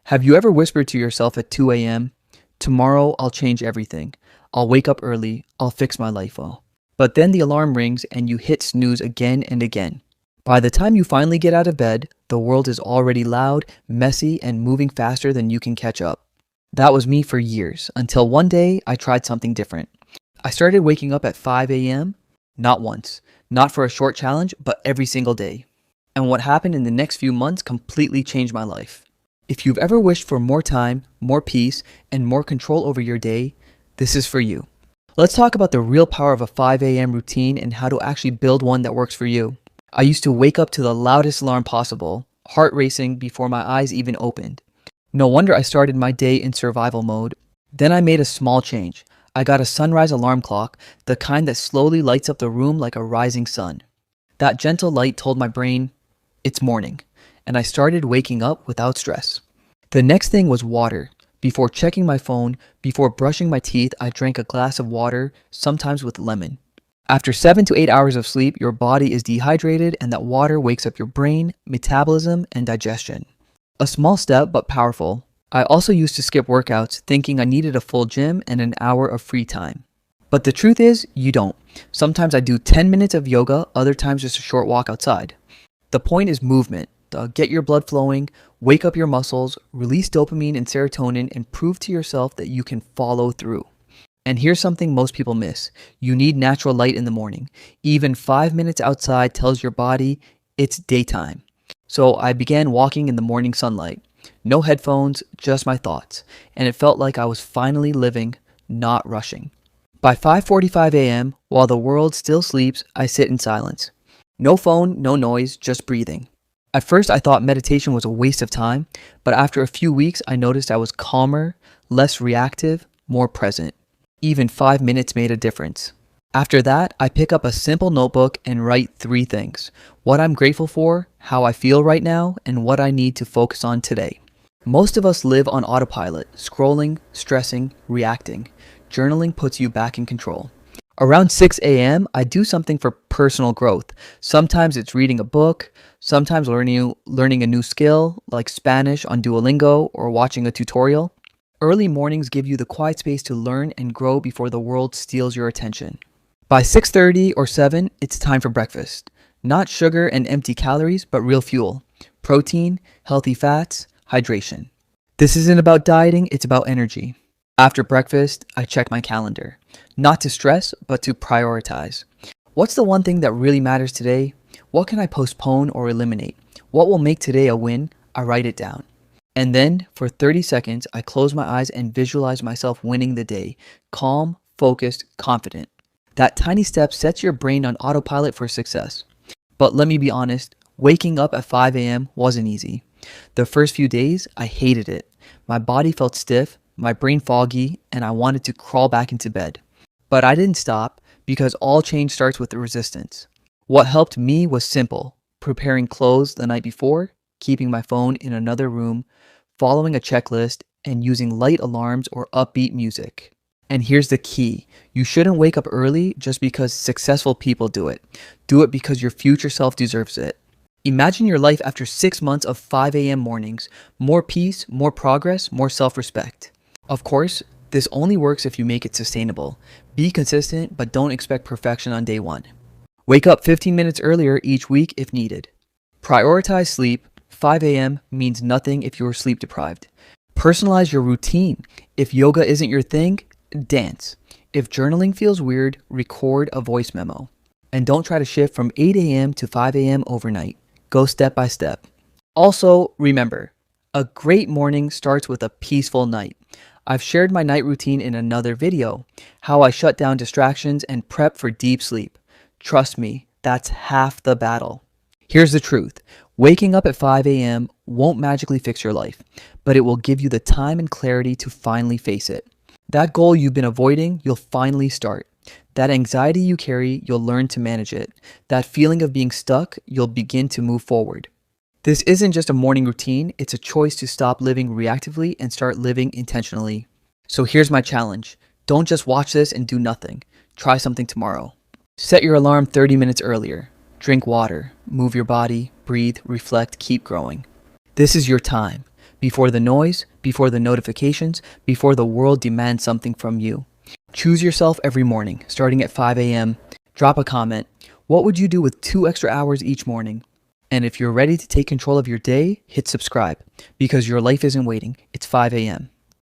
Have you ever whispered to yourself at 2 a.m., "Tomorrow I'll change everything. I'll wake up early. I'll fix my life all." But then the alarm rings and you hit snooze again and again. By the time you finally get out of bed, the world is already loud, messy, and moving faster than you can catch up. That was me for years, until one day I tried something different. I started waking up at 5 a.m., not once, not for a short challenge, but every single day. And what happened in the next few months completely changed my life. If you've ever wished for more time, more peace, and more control over your day, this is for you. Let's talk about the real power of a 5 a.m. routine and how to actually build one that works for you. I used to wake up to the loudest alarm possible, heart racing before my eyes even opened. No wonder I started my day in survival mode. Then I made a small change. I got a sunrise alarm clock, the kind that slowly lights up the room like a rising sun. That gentle light told my brain, it's morning, and I started waking up without stress. The next thing was water. Before checking my phone, before brushing my teeth, I drank a glass of water, sometimes with lemon. After 7 to 8 hours of sleep, your body is dehydrated and that water wakes up your brain, metabolism, and digestion. A small step, but powerful. I also used to skip workouts, thinking I needed a full gym and an hour of free time. But the truth is, you don't. Sometimes I do 10 minutes of yoga, other times just a short walk outside. The point is movement. Get your blood flowing, wake up your muscles, release dopamine and serotonin, and prove to yourself that you can follow through. And here's something most people miss. You need natural light in the morning. Even 5 minutes outside tells your body it's daytime. So I began walking in the morning sunlight. No headphones, just my thoughts. And it felt like I was finally living, not rushing. By 5:45 a.m., while the world still sleeps, I sit in silence. No phone, no noise, just breathing. At first, I thought meditation was a waste of time, but after a few weeks, I noticed I was calmer, less reactive, more present. Even 5 minutes made a difference. After that, I pick up a simple notebook and write 3 things: what I'm grateful for, how I feel right now, and what I need to focus on today. Most of us live on autopilot, scrolling, stressing, reacting. Journaling puts you back in control. Around 6 a.m., I do something for personal growth. Sometimes it's reading a book, sometimes learning a new skill, like Spanish on Duolingo or watching a tutorial. Early mornings give you the quiet space to learn and grow before the world steals your attention. By 6:30 or 7, it's time for breakfast. Not sugar and empty calories, but real fuel. Protein, healthy fats, hydration. This isn't about dieting, it's about energy. After breakfast, I check my calendar. Not to stress, but to prioritize. What's the one thing that really matters today? What can I postpone or eliminate? What will make today a win? I write it down. And then, for 30 seconds, I close my eyes and visualize myself winning the day. Calm, focused, confident. That tiny step sets your brain on autopilot for success. But let me be honest, waking up at 5 a.m. wasn't easy. The first few days, I hated it. My body felt stiff, my brain foggy, and I wanted to crawl back into bed. But I didn't stop, because all change starts with resistance. What helped me was simple: preparing clothes the night before, keeping my phone in another room, following a checklist, and using light alarms or upbeat music. And here's the key: you shouldn't wake up early just because successful people do it. Do it because your future self deserves it. Imagine your life after 6 months of 5 a.m. mornings. More peace, more progress, more self-respect. Of course, this only works if you make it sustainable. Be consistent, but don't expect perfection on day 1. Wake up 15 minutes earlier each week if needed. Prioritize sleep. 5 a.m. means nothing if you're sleep deprived. Personalize your routine. If yoga isn't your thing, dance. If journaling feels weird, record a voice memo. And don't try to shift from 8 a.m. to 5 a.m. overnight. Go step by step. Also, remember, a great morning starts with a peaceful night. I've shared my night routine in another video, how I shut down distractions and prep for deep sleep. Trust me, that's half the battle. Here's the truth. Waking up at 5 a.m. won't magically fix your life, but it will give you the time and clarity to finally face it. That goal you've been avoiding, you'll finally start. That anxiety you carry, you'll learn to manage it. That feeling of being stuck, you'll begin to move forward. This isn't just a morning routine, it's a choice to stop living reactively and start living intentionally. So here's my challenge. Don't just watch this and do nothing. Try something tomorrow. Set your alarm 30 minutes earlier. Drink water, move your body, breathe, reflect, keep growing. This is your time. Before the noise, before the notifications, before the world demands something from you. Choose yourself every morning, starting at 5 a.m. Drop a comment. What would you do with 2 extra hours each morning? And if you're ready to take control of your day, hit subscribe because your life isn't waiting. It's 5 a.m.